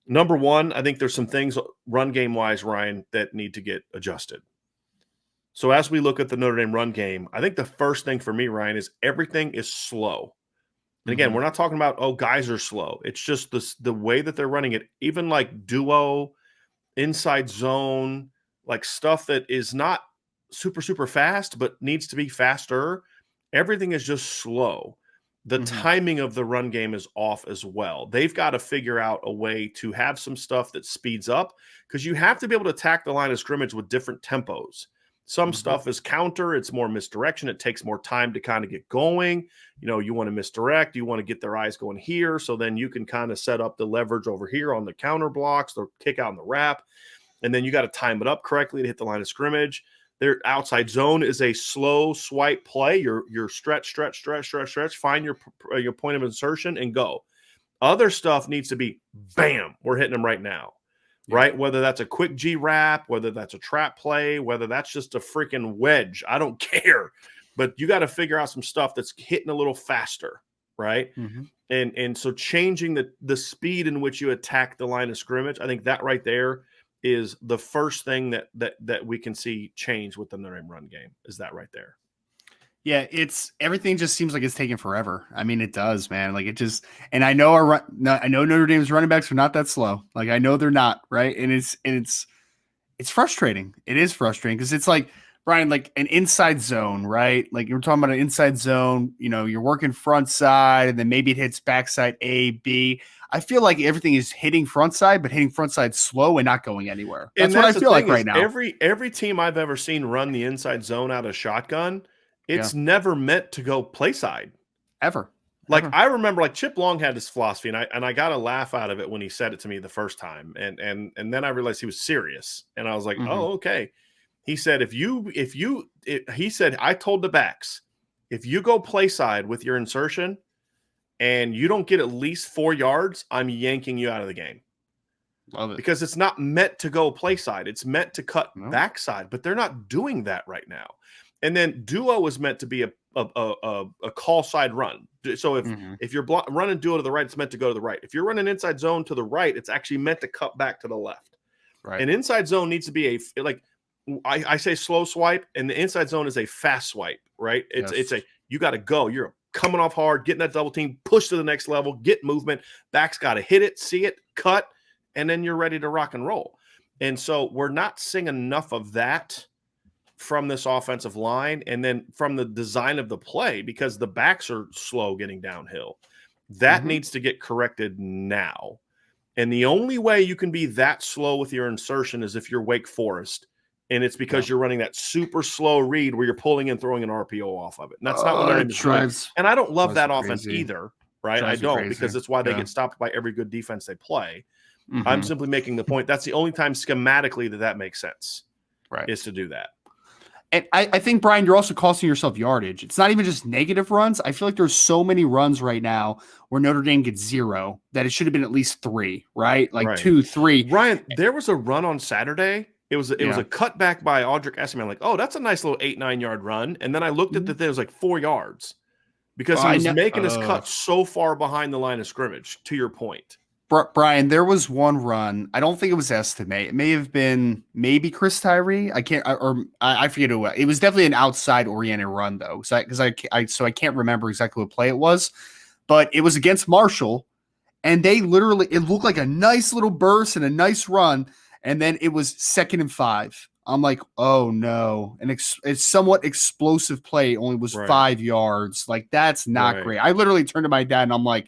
Number one, I think there's some things run game wise, Ryan, that need to get adjusted. So as we look at the Notre Dame run game, I think the first thing for me, Ryan, is everything is slow. And again, we're not talking about, oh, guys are slow. It's just the way that they're running it, even like duo, inside zone, like stuff that is not super, super fast, but needs to be faster. Everything is just slow. The timing of the run game is off as well. They've got to figure out a way to have some stuff that speeds up, because you have to be able to attack the line of scrimmage with different tempos. Some stuff is counter. It's more misdirection. It takes more time to kind of get going. You want to misdirect. You want to get their eyes going here. So then you can kind of set up the leverage over here on the counter blocks, the kick out and the wrap. And then you got to time it up correctly to hit the line of scrimmage. Their outside zone is a slow swipe play. Your stretch, find your point of insertion and go. Other stuff needs to be bam, we're hitting them right now. Right? Whether that's a quick G wrap, whether that's a trap play, whether that's just a freaking wedge, I don't care. But you got to figure out some stuff that's hitting a little faster, right? And so changing the speed in which you attack the line of scrimmage, I think that right there is the first thing that we can see change with the Notre Dame run game, is that right there. Yeah, everything just seems like it's taking forever. I mean, it does, man. Like, it just, and I know I know Notre Dame's running backs are not that slow. Like, I know they're not, right? And it's frustrating. It is frustrating because it's like, Brian, like an inside zone, right? Like, you're talking about an inside zone. You're working front side, and then maybe it hits backside A, B. I feel like everything is hitting front side, but hitting front side slow and not going anywhere. That's what I feel like right now. Every team I've ever seen run the inside zone out of shotgun, it's never meant to go play side. Ever. I remember Chip Long had this philosophy, and I got a laugh out of it when he said it to me the first time. And then I realized he was serious. And I was like, oh, okay. He said, he said, I told the backs, if you go play side with your insertion and you don't get at least 4 yards, I'm yanking you out of the game. Love it. Because it's not meant to go play side. It's meant to cut backside, but they're not doing that right now. And then duo is meant to be a call side run. So if you're running duo to the right, it's meant to go to the right. If you're running inside zone to the right, it's actually meant to cut back to the left. Right. And inside zone needs to be I say slow swipe, and the inside zone is a fast swipe, right? It's you got to go. You're coming off hard, getting that double team, push to the next level, get movement. Back's got to hit it, see it, cut, and then you're ready to rock and roll. And so we're not seeing enough of that from this offensive line, and then from the design of the play, because the backs are slow getting downhill. That needs to get corrected now. And the only way you can be that slow with your insertion is if you're Wake Forest, and it's because you're running that super slow read where you're pulling and throwing an RPO off of it. And that's not what they're doing. And I don't love that offense either, right? I don't, because it's why they get stopped by every good defense they play. I'm simply making the point that's the only time schematically that makes sense, right? Is to do that. And I think, Brian, you're also costing yourself yardage. It's not even just negative runs. I feel like there's so many runs right now where Notre Dame gets 0 that it should have been at least 3, right? Like 2, 3. Ryan, there was a run on Saturday. It was a cutback by Audric Esserman. Like, oh, that's a nice little 8-9 yard run. And then I looked at that, it was like 4 yards because he was making his cut so far behind the line of scrimmage, to your point. Brian, there was one run. I don't think it was Estimate. It may have been maybe Chris Tyree. I forget who. It was definitely an outside oriented run though, so I can't remember exactly what play it was, but it was against Marshall, and it looked like a nice little burst and a nice run, and then it was 2nd and 5. I'm like, oh no, it's somewhat explosive play. Only was 5 yards. Like, that's not great. I literally turned to my dad and I'm like,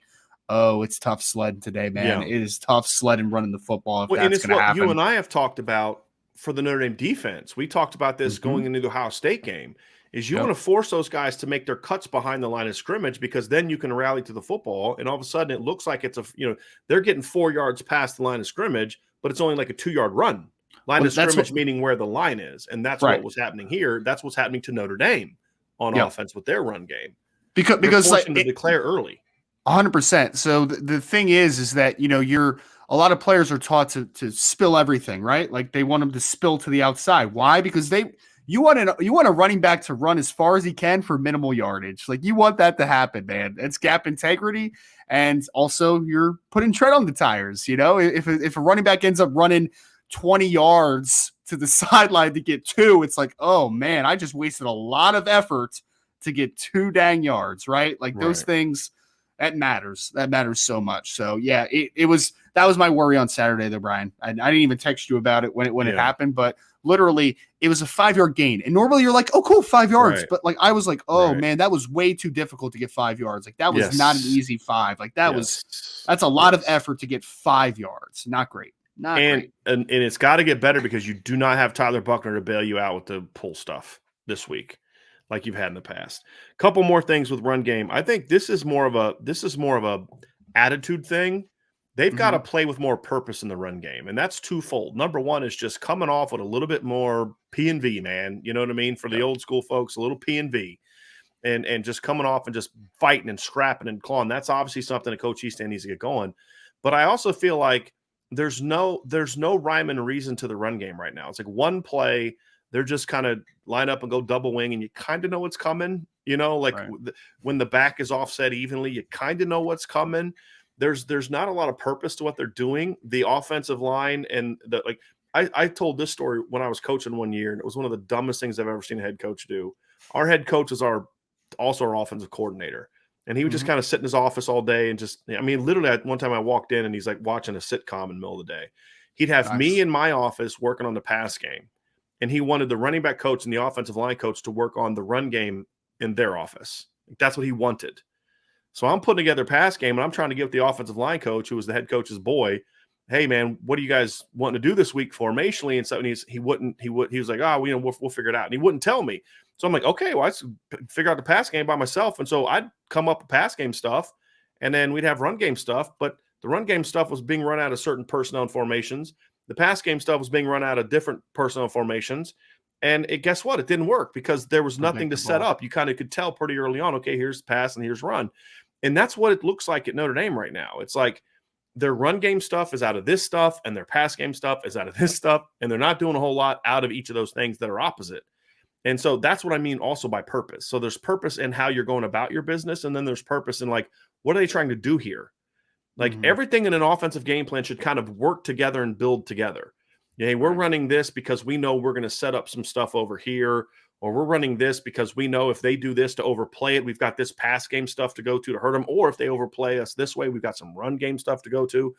oh, it's tough sledding today, man. Yeah. It is tough sledding running the football. And it's what you and I have talked about for the Notre Dame defense. We talked about this going into the Ohio State game, is you want to force those guys to make their cuts behind the line of scrimmage, because then you can rally to the football. And all of a sudden it looks like they're getting 4 yards past the line of scrimmage, but it's only like a 2-yard run. Line of scrimmage meaning where the line is. And that's what was happening here. That's what's happening to Notre Dame on offense with their run game. Because to declare early. 100%. So the thing is that, a lot of players are taught to spill everything, right? Like, they want them to spill to the outside. Why? Because You want a running back to run as far as he can for minimal yardage. Like, you want that to happen, man. It's gap integrity, and also you're putting tread on the tires. If a running back ends up running 20 yards to the sideline to get 2, it's like, oh man, I just wasted a lot of effort to get 2 dang yards, right? Like, those things, that matters. That matters so much. So yeah, that was my worry on Saturday though, Brian. I didn't even text you about it when it happened, but literally it was a 5-yard gain. And normally you're like, oh cool, 5 yards. Right. But like, I was like, oh man, that was way too difficult to get 5 yards. Like, that was not an easy 5. Like, that's a lot of effort to get 5 yards. Not great. Not great. And it's got to get better because you do not have Tyler Buckner to bail you out with the pull stuff this week like you've had in the past. Couple more things with run game. I think this is more of a attitude thing. They've got to play with more purpose in the run game, and that's twofold. Number one is just coming off with a little bit more P&V, man. You know what I mean? For the old school folks, a little P&V, and just coming off and just fighting and scrapping and clawing. That's obviously something that Coach Easton needs to get going. But I also feel like there's no rhyme and reason to the run game right now. It's like one play, they're just kind of line up and go double wing, and you kind of know what's coming. When the back is offset evenly, you kind of know what's coming. There's not a lot of purpose to what they're doing. The offensive line and I told this story when I was coaching one year, and it was one of the dumbest things I've ever seen a head coach do. Our head coach is also our offensive coordinator, and he would just kind of sit in his office all day and literally one time I walked in and he's like watching a sitcom in the middle of the day. He'd have me in my office working on the pass game, and he wanted the running back coach and the offensive line coach to work on the run game in their office. That's what he wanted. So I'm putting together a pass game, and I'm trying to give the offensive line coach, who was the head coach's boy, hey man, what do you guys want to do this week formationally? And so he was like, we'll figure it out. And he wouldn't tell me. So I'm like, okay, well, I figure out the pass game by myself. And so I'd come up with pass game stuff, and then we'd have run game stuff. But the run game stuff was being run out of certain personnel and formations. The pass game stuff was being run out of different personnel formations. And guess what? It didn't work because there was nothing to set up. You kind of could tell pretty early on, okay, here's pass and here's run. And that's what it looks like at Notre Dame right now. It's like their run game stuff is out of this stuff, and their pass game stuff is out of this stuff, and they're not doing a whole lot out of each of those things that are opposite. And so that's what I mean also by purpose. So there's purpose in how you're going about your business, and then there's purpose in like, what are they trying to do here? Like everything in an offensive game plan should kind of work together and build together. Yeah, we're running this because we know we're going to set up some stuff over here, or we're running this because we know if they do this to overplay it, we've got this pass game stuff to go to hurt them. Or if they overplay us this way, we've got some run game stuff to go to.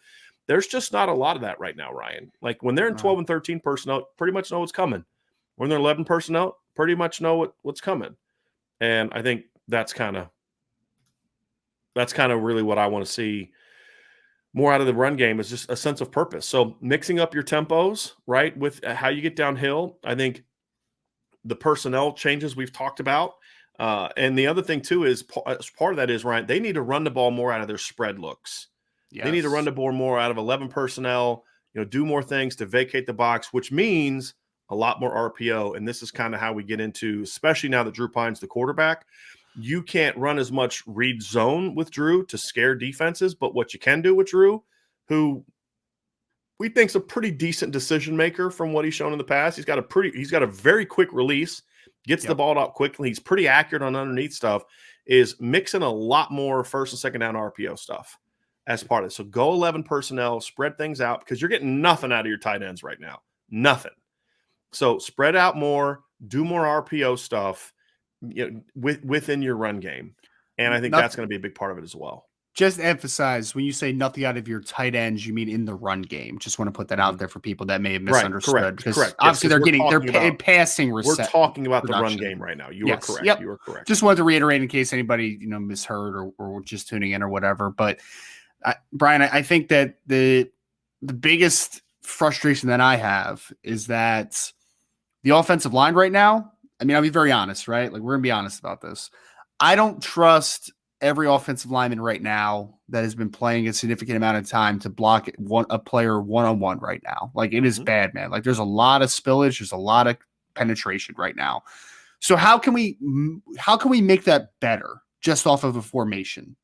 There's just not a lot of that right now, Ryan. Like when they're in 12 and 13 personnel, pretty much know what's coming. When they're 11 personnel, pretty much know what's coming. And I think that's kind of really what I want to see more out of the run game, is just a sense of purpose. So mixing up your tempos, right, with how you get downhill. I think the personnel changes we've talked about. And the other thing too is part of that is, Ryan, they need to run the ball more out of their spread looks. Yes. They need to run the ball more out of 11 personnel, do more things to vacate the box, which means a lot more RPO. And this is kind of how we get into, especially now that Drew Pine's the quarterback, you can't run as much read zone with Drew to scare defenses, but what you can do with Drew, who we think's a pretty decent decision maker from what he's shown in the past. He's got a very quick release, gets the ball out quickly. He's pretty accurate on underneath stuff, is mixing a lot more first and second down RPO stuff as part of it. So go 11 personnel, spread things out, because you're getting nothing out of your tight ends right now. Nothing. So spread out more, do more RPO stuff within your run game. And I think that's going to be a big part of it as well. Just emphasize, when you say nothing out of your tight ends, you mean in the run game. Just want to put that out there for people that may have misunderstood. Right, correct. Obviously, they're passing. We're talking about the run game right now. You are correct. Yep. You are correct. Just wanted to reiterate in case anybody misheard or just tuning in or whatever. But Brian, I think that the biggest frustration that I have is that the offensive line right now. I mean, I'll be very honest, right? Like, we're gonna be honest about this. I don't trust every offensive lineman right now that has been playing a significant amount of time to block a player one-on-one right now. Like, it is bad, man. Like, there's a lot of spillage. There's a lot of penetration right now. So how can we make that better just off of a formation?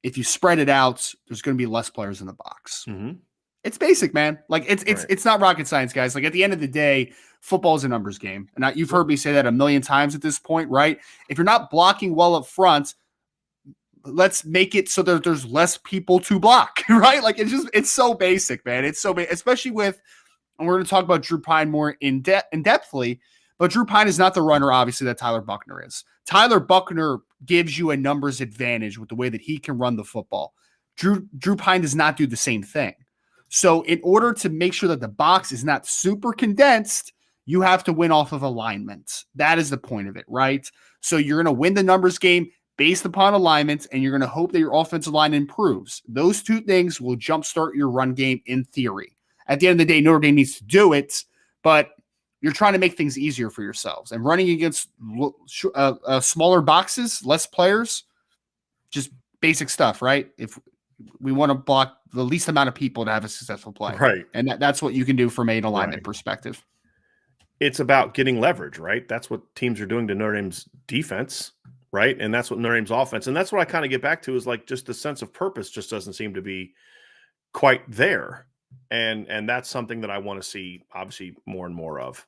If you spread it out, there's going to be less players in the box. It's basic, man. Like Right. it's not rocket science, guys. Like at the end of the day, football is a numbers game. And you've heard me say that a million times at this point, right? If you're not blocking well up front, let's make it so that there's less people to block, right? Like it's so basic, man. It's so especially with, and we're going to talk about Drew Pine more in depthly, but Drew Pine is not the runner, obviously, that Tyler Buckner is. Tyler Buckner gives you a numbers advantage with the way that he can run the football. Drew Pine does not do the same thing. So in order to make sure that the box is not super condensed, you have to win off of alignment. That is the point of it, right? So you're going to win the numbers game based upon alignment, and you're going to hope that your offensive line improves. Those two things will jumpstart your run game in theory. At the end of the day, Notre Dame needs to do it, but you're trying to make things easier for yourselves. And running against smaller boxes, less players, just basic stuff, right? If we want to block the least amount of people to have a successful play. Right. And that's what you can do from an alignment perspective. It's about getting leverage, right? That's what teams are doing to Notre Dame's defense, right? And that's what Notre Dame's offense. And that's what I kind of get back to is like just the sense of purpose just doesn't seem to be quite there. And that's something that I want to see obviously more and more of.